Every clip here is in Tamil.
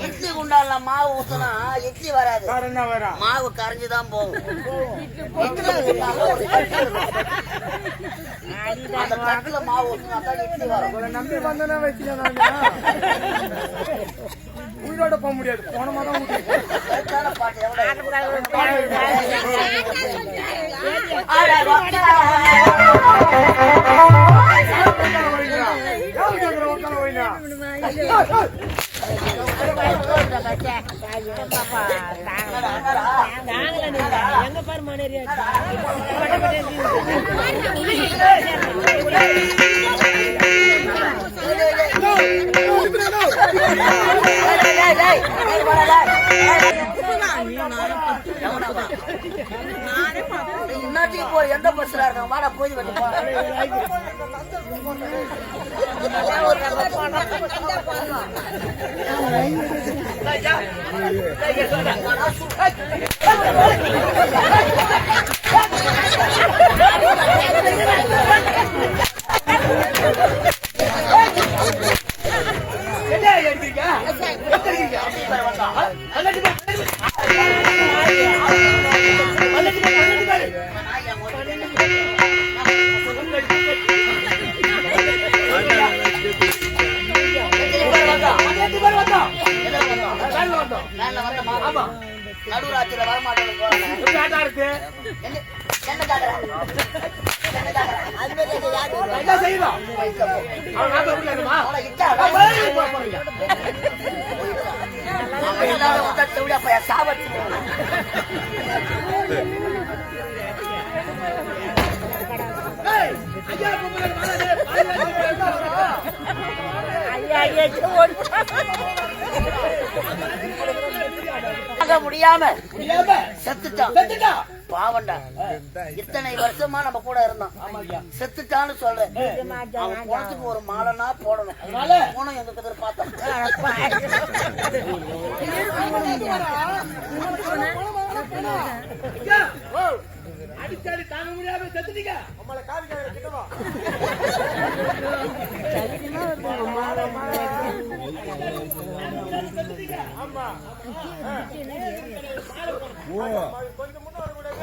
இட்லி குண்டால மாவு ஊத்துனா இட்லி வராது, மாவு கரைஞ்சுதான் போகும். அந்த தட்டுல மாவு ஊத்துனா தான் இட்லி வரும். நம்பி வந்தனா வச்சுக்கலாம், உயிரோட போக முடியாது. போன மாதம் பாட்டு எங்க பாரு மனேரியா எந்த பஸ்ல இருக்காங்க வாடா போய் நடுராத்திரில வரமாட்டேன்னு சாவச்சு முடியாம செத்துட்டான். பாவண்டா, இத்தனை வருஷமா நம்ம கூட இருந்தான், செத்துட்டான்னு சொல்றேன். அவன் போனதுக்கு ஒரு மாலைனா போடணும். போனோம் எங்க கதை பார்த்தோம். அடிச்சாடி தாங்க முடியாம செத்துட்டீங்க. நம்மள காவிக்கார கிட்டவா ஆமா கொஞ்சம் முன்ன வர கூடாது.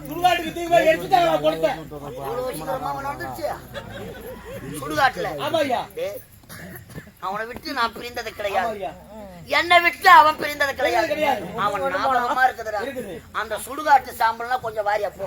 சுடுகாட்டுக்கு தீவை எடுத்துட்டாங்க கொடுத்தேன். சுடுகாட்டுல அவனை விட்டு நான் பிரிந்தது கிடையாது, என்னை விட்டு அவன் பிரிந்தது கிடையாது. அவன் ஞாபகமா இருக்குதுடா. அந்த சுடுகாட்டு சாம்பல்னா கொஞ்சம் வாரியா போ.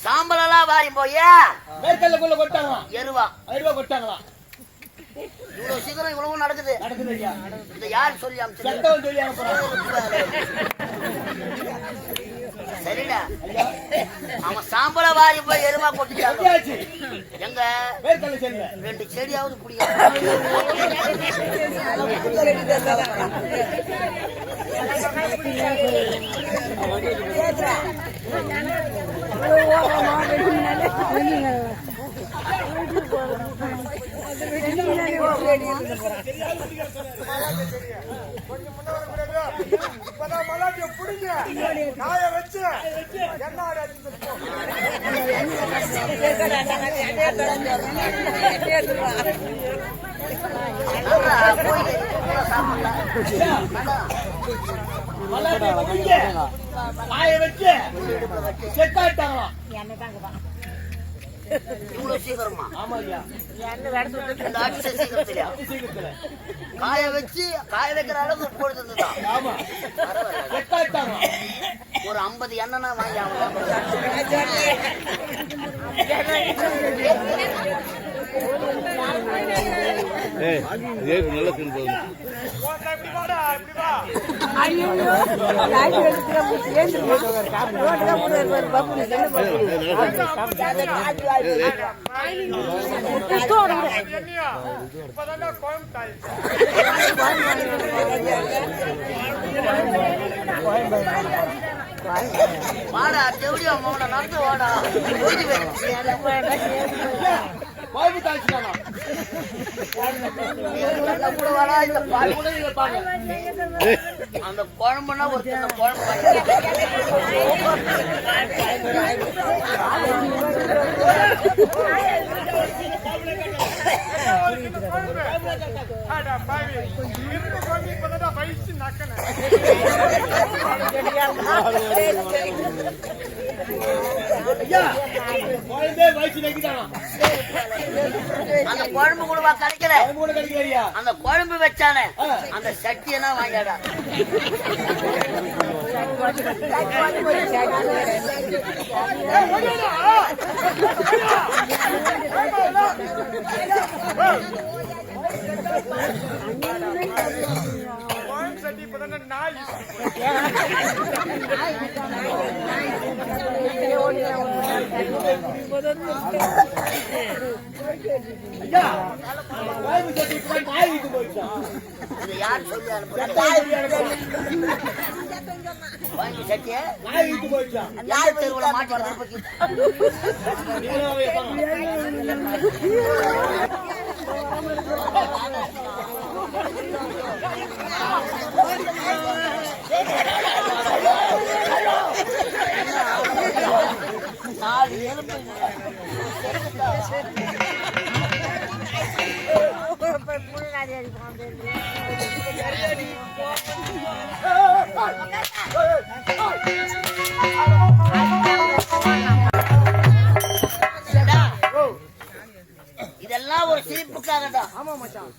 சாம்பலெல்லாம் வாரி போய் மேற்கல்ல கொட்டாங்க, எருவா கொட்டாங்களா. இவ்வளவு சீக்கிரம் இவ்வளவு நடக்குது. இதை யார் சொல்லி அமைச்சு? சரிடா, அவன் சாம்பல வாரி போய் எருவா கொட்டிட்டாங்க. எங்க ரெண்டு செடியாவது பிடிக்கும். இவ்வளவு சீக்கிரமா? காய வச்சு காய வைக்கிற அளவுக்கு பொழுதுதான். ஒரு 50 எண்ணெய்னா வாங்கி நல்ல ஐயோ லாரி எடுத்துற புடி ஏந்துமா ரோட்ல போற பப்பு என்ன பப்பு வாடா தேவடியா மோன நடந்து வாடா பாய்வு தாய்ச்சானா கூட வாடா இந்த பால் கூட இருப்பாங்க அந்த குழம்புனா ஒரு சின்ன குழம்பு அந்த குழம்பு கூடவா கிடைக்கல அந்த குழம்பு வச்சானே அந்த சட்டியெல்லாம் வாங்கிடா யார் சொல்லி சட்டிய யார் தெருவுல மாட்டி நாலு எலும்பு இதெல்லாம் ஒரு சிரிப்புக்காகடா. ஆமா மச்சான்.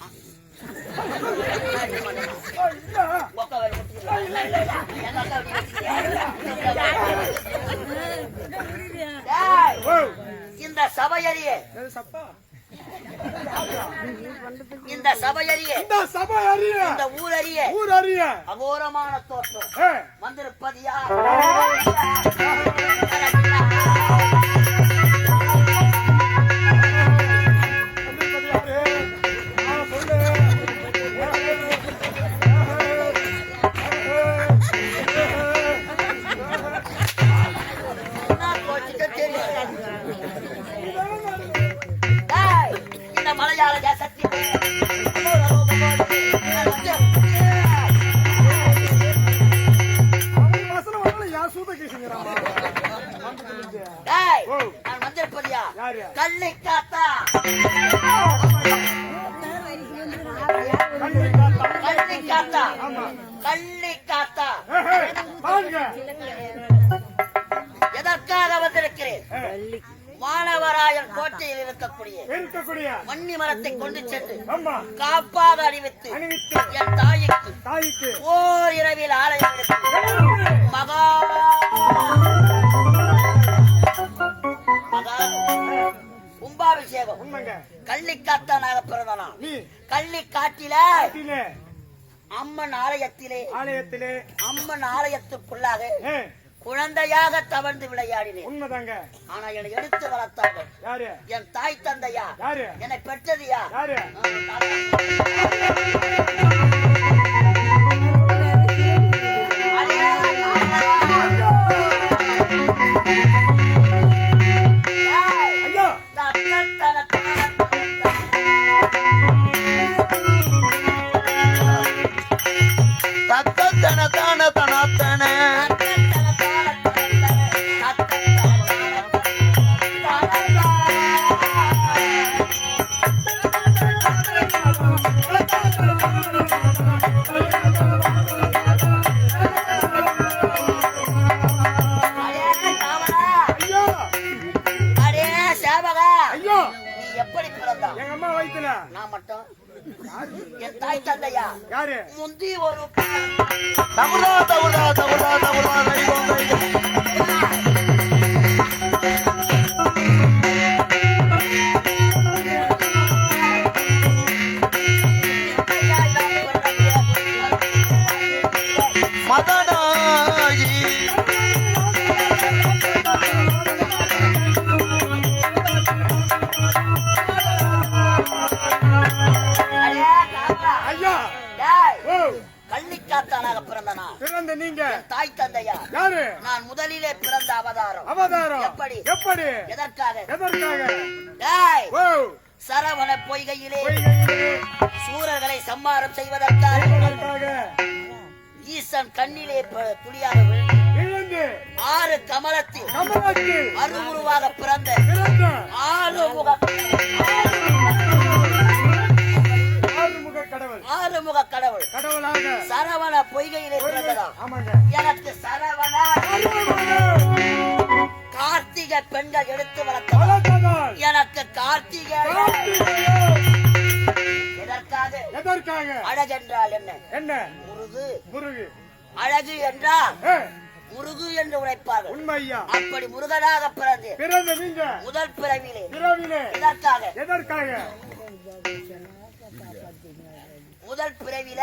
இந்த சபையறியே இந்த சபையறியே இந்த ஊரறிய அகோரமான தோற்றம் வந்திருப்பது யார்? மலையாள தேசத்தில் நான் வந்திருப்பதியா கள்ளி காத்தா கள்ளி காத்தா கள்ளி காத்தா எதற்காக வந்திருக்கிறேன்? மாணவராயன் கோட்டையில் இருக்கக்கூடிய வன்னி மரத்தை கொண்டு சென்று காப்பாக அணிவித்து என் தாய்க்கு ஓர் இரவில் ஆலயம் மகா கும்பாபிஷேகம் கள்ளிக்காத்தானாக பிறந்தனா கள்ளி காட்டில அம்மன் ஆலயத்திலே அம்மன் ஆலயத்துக்குள்ளாக குழந்தையாக தவழ்ந்து விளையாடினேன். உண்மைதாங்க. ஆனா என்னை எடுத்து வளர்த்தாங்க யாரு? என் தாய் தந்தையா? யாரு? என்னை பெற்றது யாரு? நான் மட்டும் என் தாய் தந்தையா யாரு? முந்தி ஒரு தமிழா தமிழா தமிழா தமிழா பிறந்த நான் பிறந்த நீங்க என் தாய் தந்தையா யாரு? நான் முதலிலே பிறந்த அவதாரம். அவதாரம் எப்படி? எப்படி? எதற்காக? எதற்காக? டேய், ஓ சரவண பொய்கையிலே பொய்கையிலே சூரர்களை சம்மாரம் செய்வதற்காக எதற்காக? ஈசன் கண்ணிலே துளியாக விழுந்து விழுந்து 6 கமலத்தில் கமலத்தில் அருவுருவாக பிறந்த பிறந்த 6 முக கடவுள் கடவுளாக சரவண பொய்கையிலே பிறந்ததா? ஆமாங்க. எனக்கு சரவண கார்த்திகை பெண்கள் எடுத்து வளர்த்ததால் எனக்கு கார்த்திகை. எதற்காக? எதற்காக? அழகென்றால் என்ன? என்ன? முருகு. முருகு. அழகு என்றால் முருகு என்று உழைப்பார்கள். உண்மையா? அப்படி முருகனாக பிறந்து பிறந்த நீங்க முதல் பிறவிலே எதற்காக? எதற்காக? முதல் பிறவில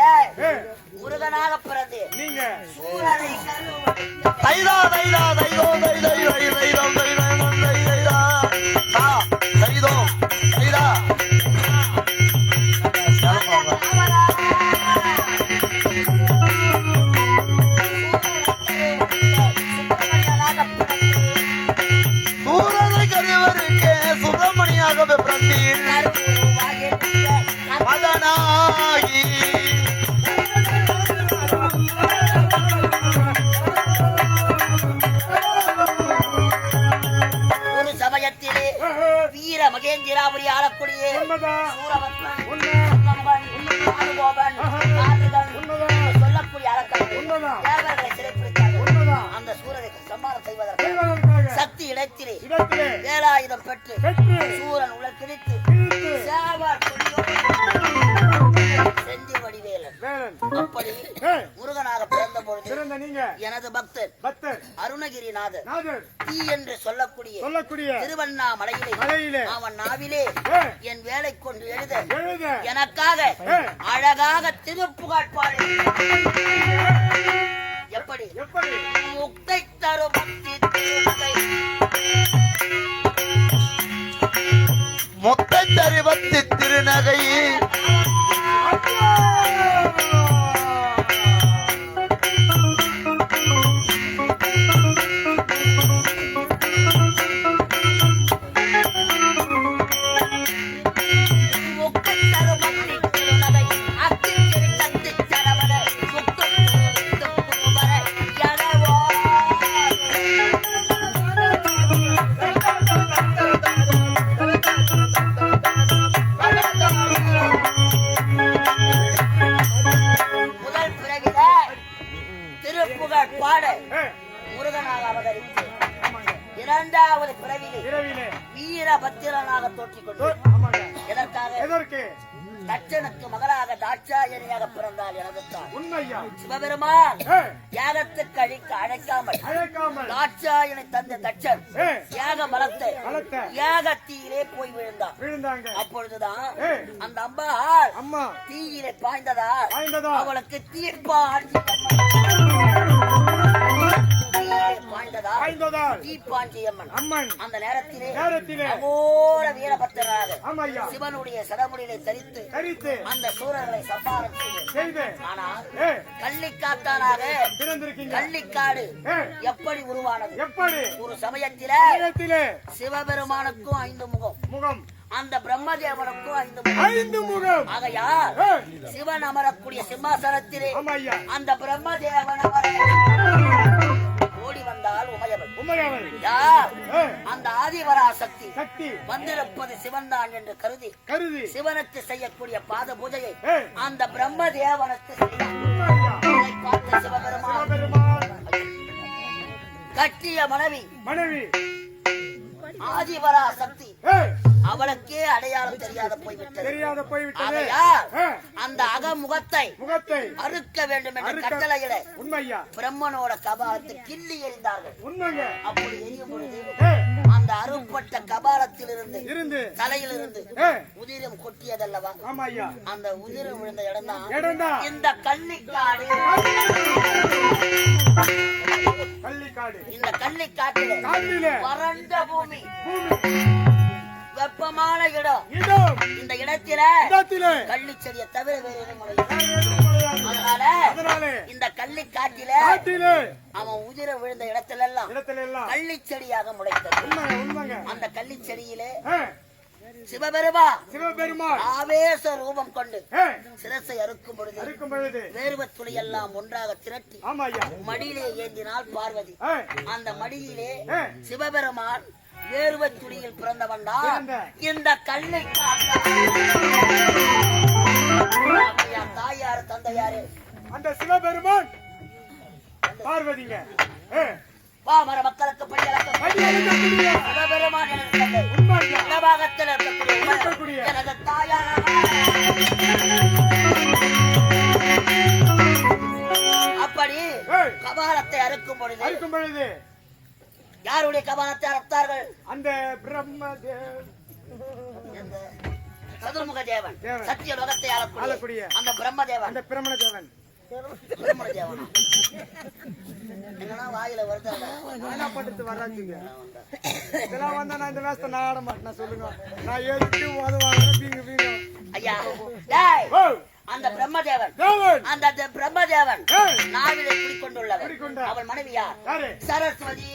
முருகனாக பிறந்து நீங்க சூரனை தைதா தைதா தைதோ தைதை தை தைதம் தைதை மந்தை தைதா தா தைதோ தைதா சூரனை கருவருக்கே சுப்பிரமணியாக பிறந்தீர் மதனாகி ஒரு சமயத்திலே வீர மகேந்திராபுரி ஆளக்கூடிய சொல்லக்கூடிய அரக்கர்களை சிறைப்பிடித்தார்கள். அந்த சூரனை சம்மாரம் செய்வதற்கு சக்தி இடத்திலே வேலாயுதம் பெற்று சூரன் உடல் கிழித்து செந்தி வடிவேலன் அப்படி முருகனாக பிறந்த பொழுது எனது பக்தர் அருணகிரிநாதர் தீ என்று சொல்லக்கூடிய திருவண்ணாமலையிலே அவன் நாவிலே என் வேலை கொண்டு எழுத எனக்காக அழகாக திருப்புகழ் பாடி எப்படி முக்தை தரும் பக்தி திருமகை மொத்த தருவத்து திருநகை பாட முருகனாக அவதரித்து இரண்டாவது பிறவிலே வீரபத்திரனாக தோற்றிக் கொண்டு எதற்காக? தட்சனுக்கு மகளாக தாட்சாயணியாக பிறந்தால் எனது தான் உண்மையா? சிவபெருமான் யாகத்துக்கு அழைக்காமல் தாட்சாயணி தந்த தட்சன் யாக பலத்தை யாகத்தீயிலே போய் விழுந்தாங்க. அப்பொழுதுதான் அந்த அம்மா தீயிலே பாய்ந்ததா அவளுக்கு தீர்ப்பான் அம்மன் அந்த நேரத்திலே அகோர வீரபத்திரனாக சிவனுடைய சடமுடியை தரித்து அந்த சூரர்களை சம்மாரம் செய்து ஆனால் கள்ளிக்காத்தானாக கள்ளிக்காடு எப்படி உருவானது? ஒரு சமயத்திலே சிவபெருமானுக்கும் 5 முகம் அந்த பிரம்மதேவனுக்கும் 5 முகம் ஆகையால் சிவன் அமரக்கூடிய சிம்மாசனத்திலே அந்த பிரம்மதேவன் ஓடி வந்தால் உமையவள் யார்? அந்த ஆதிவரா சக்தி வந்திருப்பது சிவன் தான் என்று கருதி சிவனுக்கு செய்யக்கூடிய பாத பூஜையை அந்த பிரம்மதேவனுக்கு பார்த்த சிவபெருமான் கட்டிய மனைவி ஆதிவரா சக்தி அவளுக்கே அடையாளம் தெரியாத போய்விட்டது. அந்த அகமுகத்தை அறுக்க வேண்டும் என்ற கட்டளையில பிரம்மனோட கபாலத்தை கிள்ளி எறிந்தார்கள். அப்படி எரியும் பொழுது அந்த அறுப்பட்ட கபாலத்தில் இருந்து தலையிலிருந்து உதிரம் கொட்டியதல்லவா? அந்த உதிரம் விழுந்த இடம் தான் இந்த கள்ளிக்காடு. இந்த கள்ளிக்காட்டிலே வறண்ட பூமி வெப்பமான இடம். இடம் இந்த இடத்தில இடத்திலே கள்ளி செடியை தவிர வேறு எதுவும் முளையாது. அதனால இந்த கள்ளி காட்டிலே அவன் உதிர விழுந்த இடத்துல எல்லாம் கள்ளி செடியாக முளைத்தது. அந்த கள்ளி செடியிலே சிவபெருமான் ஆவேச ரூபம் கொண்டு சிரசை அறுக்கும் பொழுது வேர்வ துளி எல்லாம் ஒன்றாக திரட்டி மடியிலே ஏந்தினாள் பார்வதி. அந்த மடியிலே சிவபெருமான் வேர்வ துளியில் பிறந்தவன் தான் இந்த கல்லை. தாயாரு தந்தையாரு அந்த சிவபெருமான் பார்வதிங்க பாமர மக்களுக்கு சிவபெருமான் உலகத்தில் இருக்கக்கூடிய எனது தாயார். அப்படி கபாலத்தை அறுக்கும் பொழுது யாருடைய கபாலத்தை அறுத்தார்கள்? அந்த சதுர்முக தேவன், சத்திய லோகத்தை ஆளக்கூடிய அந்த பிரம்மதேவன். அந்த பிரம்மதேவன் என்னன்னா வாயில வருதாங்க என்ன பண்றது வராதுங்க. இதெல்லாம் வந்தா நான் இந்த வேஸ்த நான் ஆட மாட்டேன். சொல்லுங்க நான் எதுக்கு உதவாங்க ஐயா. அந்த பிரம்மதேவன் அந்த பிரம்மதேவன் நாவிலை குடிக்கொண்டுள்ளவர். அவள் மனைவி யார்? சரஸ்வதி.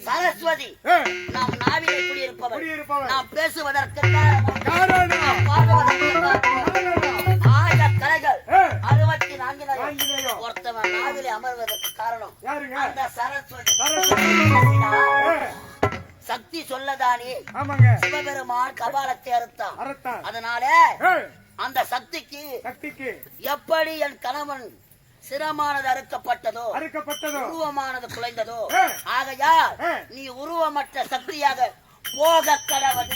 சரஸ்வதி நாம் நாவிலை குடியிருப்பவர். நாம் பேசுவதற்கு கலைகள் 64 ஒருத்தவன் நாவிலே அமர்வதற்கு காரணம் அந்த சரஸ்வதி. சக்தி சொல்லதானே சிவபெருமான் கபாலத்தை அறுத்தான். அதனால அந்த சக்திக்கு எப்படி என் கணவன் சிரமானது அறுக்கப்பட்டதோ உருவமானது குலைந்ததோ ஆகையால் நீ உருவமற்ற சக்தியாக போக கடவது.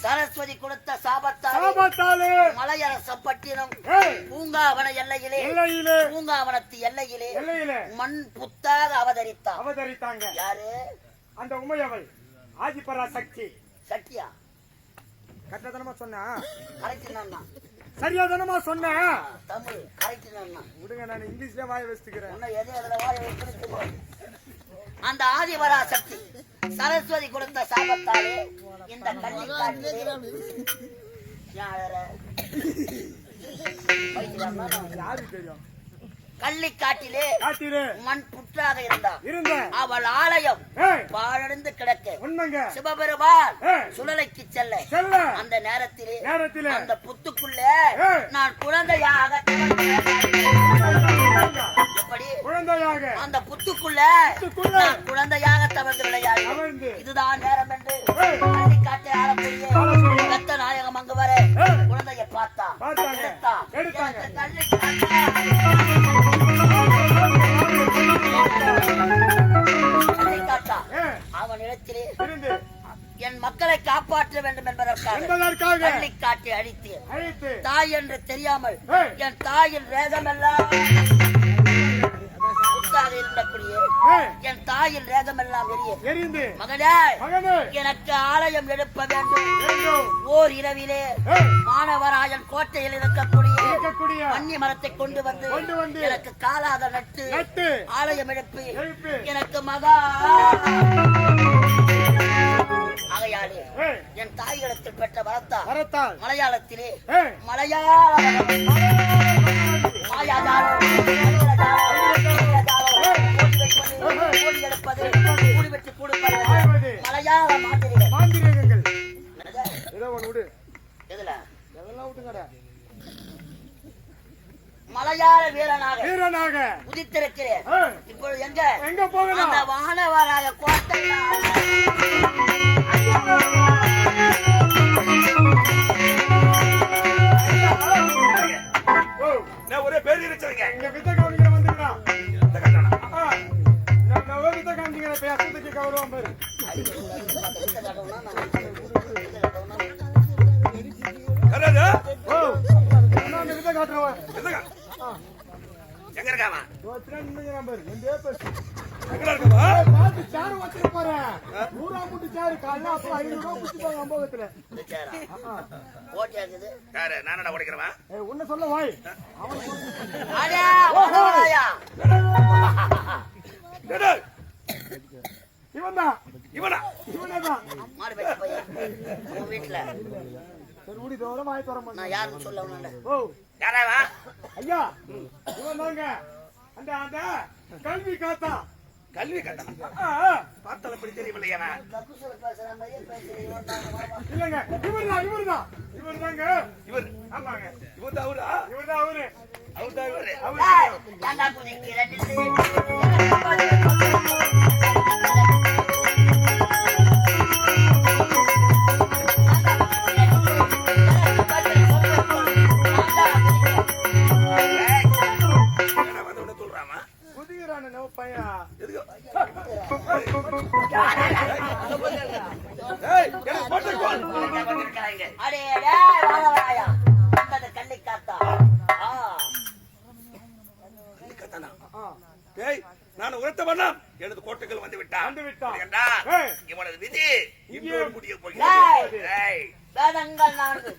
சரஸ்வதி கொடுத்த சாபத்தாலே மலையரசப்பட்டினம் பூங்காவன எல்லையிலே பூங்காவனத்து எல்லையிலே மண் புத்தாக அவதரித்தாங்க. யாரு? அந்த உமையவள் ஆதிபரா சக்தி. சக்தியா? கரெக்டாதனமா சொன்னா கரெக்ட். சரியாதனமா சொன்ன தமிழ் கரெக்ட். விடுங்க, நான் இங்கிலீஷ்ல வாய வச்சுக்கிறேன். அந்த ஆதிபரா சக்தி சரஸ்வதி கொடுத்த சாபத்தாலே இந்த கள்ளிக்காட்டிலே மண் புற்றாக இருந்த அவள் ஆலயம் பாழடைந்து கிடக்க சிவபெருமான் சுழலைக்கு செல்ல அந்த நேரத்திலே அந்த புத்துக்குள்ள நான் குழந்தையாக அந்த புத்துக்குள்ள நான் குழந்தையாக தவறு விளையாடி இதுதான் நேரம் என்று கள்ளிக்காட்டை ஆளக்கூடிய ரத்த நாயகம் அங்கு வர குழந்தையை பார்த்தா அவன் இடத்திலே என் மக்களை காப்பாற்ற வேண்டும் என்பதற்காக கள்ளிக்காட்டை அழித்து தாய் என்று தெரியாமல் என் தாயின் ரேகமெல்லாம் என் தாயின் ரேகமெல்லாம் எரிந்து மகனே எனக்கு ஆலயம் எழுப்ப வேண்டும். ஓர் இரவிலே மாணவராயன் கோட்டையில் இருக்கக்கூடிய அன்னி மரத்தை கொண்டு வந்து எனக்கு காலாக நட்டு ஆலயம் எழுப்பி எனக்கு மகா ஆகையாலே என் தாயிடத்தில் பெற்ற வரத்தால் மலையாளத்திலே மலையாள மாந்திரிகங்கள் மலையாள வீரனாக உதித்திருக்கிறேன். இப்பொழுது எங்க போகலாம்? அந்த வானவராக கோட்டை ஒரே பேர் வச்சிருங்க. இங்க வித்த காமிக்கிற வந்துக்கிறான். வித்த காமிக்கிற பேசுறதுக்கு கௌரவம் பேரு. வித்த காட்டுறவன் எங்க இருக்காமா? எங்கடா இருக்கவா பார்த்து சேரு வச்சுட்டு போறேன். 100 மூட்டு சேரு காலைல அப்ப 500 ரூபாய் குடிச்சுப்பாங்க அம்போகத்துல. இந்த சேரா ஓட்டியா இருக்குது. யாரு நானடா உடைக்கிறவன் உன்ன சொல்ல வாய். அடே வரவராயா. டேய் இவன்தான். இவனா இவனேதான். மாடு பேச்ச பையன் உன் வீட்டுல சரி ஊடி தோட வாய் தர மாட்டேன். நான் யாருன்னு சொல்ல உன்ன. ஓ யாராவா ஐயா இவன் தாங்க அந்த அந்த கல்வி காத்தா. கல்வி கட்டணம் பார்த்தால எப்படி தெரியவில்லையா கக்குசல பேசுற மாதிரியே பேசுறீங்க. இல்லங்க இவர்தான் இவர்தாங்க. இவர் ஆமாங்க இவன் அவரா இவர்தான் அவரு. அவர்தான் இவரு ஏண்டா குதிக்கிற சொல்றாமா குதிக்கிறான நோ பையன். எதுக்கு ஏய் போட்டுக்கோள் அடே டேய் வரவராயா. அந்த கல்லை காத்தா. கத்தனா டேய் நான் உரத்த பண்ணலாம் எனது கோட்டைகள் வந்து விட்டான் என்றால் இவனது விதி இங்கே முடிய போகிறது. ஏய் வேதங்கள் 4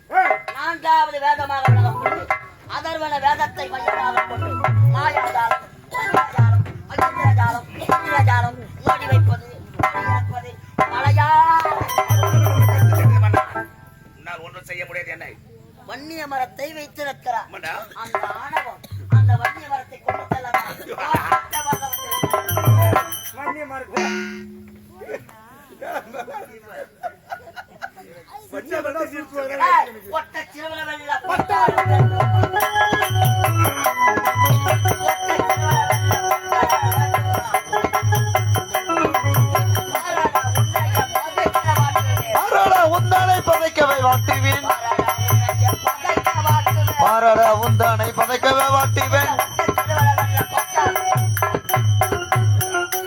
4வது வேதமாக விளங்கப்பட்டு அதர்வன வேதத்தை மையமாக கொண்டு மாயாஜாலம் மாயாஜாலம் அஜிந்திரஜாலம் இந்திரஜாலம் ஓடி வைப்பது இறப்பது மலையா. நான் ஒன்றும் செய்ய முடியாது என்னை வன்னிய மரத்தை வைத்திருக்கிறார். ஆமாடா. அந்த ஆணவம் அந்த வன்னிய மரத்தை கொண்டு செல்லலாம். வண்டிய மறுத்து ஒட்ட சிறுவல பட்டாளி உந்தானை பதைக்கவே வாட்டுவேன் பாரட உந்தானை பதைக்கவே வாட்டுவேன்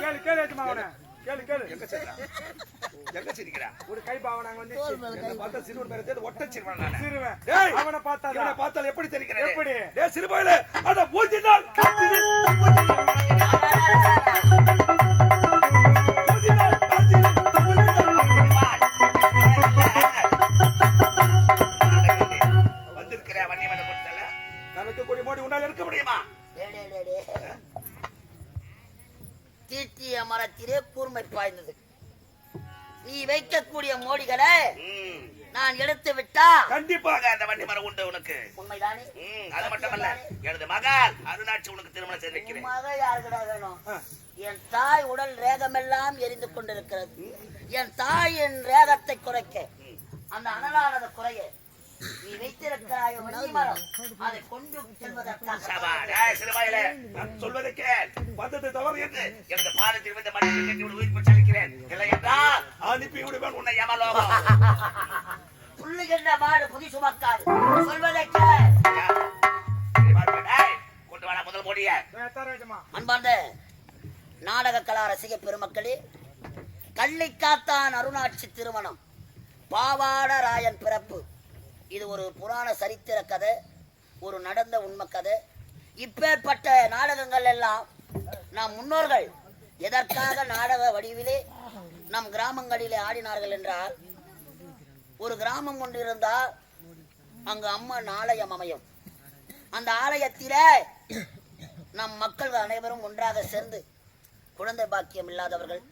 கேளு கேளு ஏத்துமா அவனை. கேளு கேளு எங்க சிரிக்கிறா ஒரு கை பாவனாங்க வந்து என்ன பார்த்தா சிறுவன் மேல தெரியுது ஒட்ட சிறுவன் நானே சிறுவன். டேய் அவனை பார்த்தா இவனை பார்த்தால் எப்படி தெரிகிறது எப்படி? டேய் சிறுபையில அட ஊதினால் வந்திருக்கிற வன்னியமன கொடுத்தல நமக்கு கொடி மோடி உண்டால இருக்க முடியுமா தீட்டிய மரத்திலே கூர்மை பாய்ந்தது. நீ வைக்கக்கூடிய மோடிகளை நான் எடுத்து விட்டா கண்டிப்பாக அந்த வண்டி மரம் உண்டு உனக்கு உண்மைதானே? அது மட்டுமல்ல எனது மகள் அருணாட்சி உனக்கு திருமணம் செய்து வைக்கிறேன். மக யாருக்கடா வேணும்? என் தாய் உடல் ரேகமெல்லாம் எரிந்து கொண்டிருக்கிறது. என் தாயின் ரேகத்தை குறைக்க அந்த அனலானது குறைய நீ வைத்திருக்கிறாய் வன்னி மரம் அதை கொண்டு செல்வதற்காக சிறுவாயில நான் சொல்வதை கேள். வந்தது தவறு என்று எனது பாதத்தில் வந்து மண்ணில் கட்டி விட உயிர் செலுக்கிறேன். இல்லை என்றால் அனுப்பி விடுவேன் உன்னை யமலோகம். புள்ளுகின்ற மாடு புதி சுமக்காது. சொல்வதை கேள். கொண்டு வாடா முதல் மோடிய. அன்பார்ந்த நாடக கலா ரசிக பெருமக்களே, கள்ளிக்காத்தான் அருணாட்சி திருமணம், பாவாட ராயன் பிறப்பு, இது ஒரு புராண சரித்திர கதை, ஒரு நடந்த உண்மை கதை. இப்பேற்பட்ட நாடகங்கள் எல்லாம் நம் முன்னோர்கள் எதற்காக நாடக வடிவிலே நம் கிராமங்களிலே ஆடினார்கள் என்றால், ஒரு கிராமம் கொண்டிருந்தால் அங்கு அம்மன் ஆலயம் அமையும். அந்த ஆலயத்திலே நம் மக்கள் அனைவரும் ஒன்றாக சேர்ந்து குழந்தை பாக்கியம் இல்லாதவர்கள்,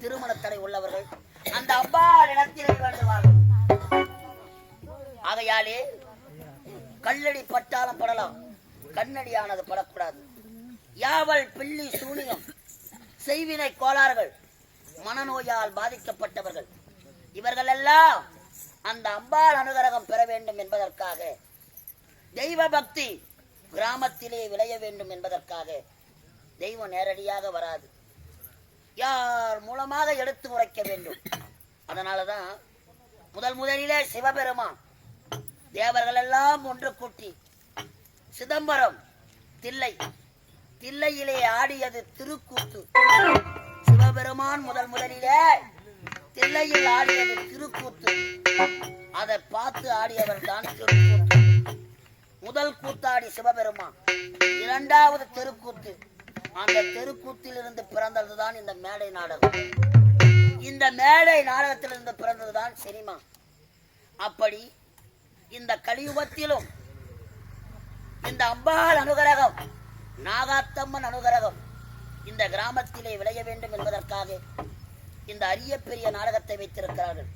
திருமண தடை உள்ளவர்கள் அந்த அம்பாள் இடத்திலே வேண்டுவார்கள். ஆகையாலே கல்லடி பட்டாலும் படலாம், கண்ணடியானது படக்கூடாது. யாவல் பில்லி சூனியம் செய்வினை கோளாறுகள் மனநோயால் பாதிக்கப்பட்டவர்கள் இவர்கள் எல்லாம் அந்த அம்பாள் அனுகிரகம் பெற வேண்டும் என்பதற்காக, தெய்வ பக்தி கிராமத்திலே விளைய வேண்டும் என்பதற்காக தெய்வம் நேரடியாக வராது, யார் மூலமாக எடுத்து உரைக்க வேண்டும். அதனாலதான் முதலிலே சிவபெருமான் தேவர்கள் எல்லாம் ஒன்று கூட்டி சிதம்பரம் தில்லையிலே ஆடியது திருக்கூத்து. சிவபெருமான் முதலிலே தில்லையில் ஆடியது திருக்கூத்து. அதை பார்த்து ஆடியவர் தான் திருக்கூத்து. முதல் கூத்தாடி சிவபெருமான், இரண்டாவது திருக்கூத்து. அந்த தெருக்கூத்தில் இருந்து பிறந்ததுதான் இந்த மேடை நாடகம். இந்த மேடை நாடகத்திலிருந்து பிறந்ததுதான் சினிமா. அப்படி இந்த கலியுகத்திலும் இந்த அம்பாள் அனுகிரகம், நாகாத்தம்மன் அனுகிரகம் இந்த கிராமத்திலே விளைய வேண்டும் என்பதற்காக இந்த அரிய பெரிய நாடகத்தை வைத்திருக்கிறார்கள்.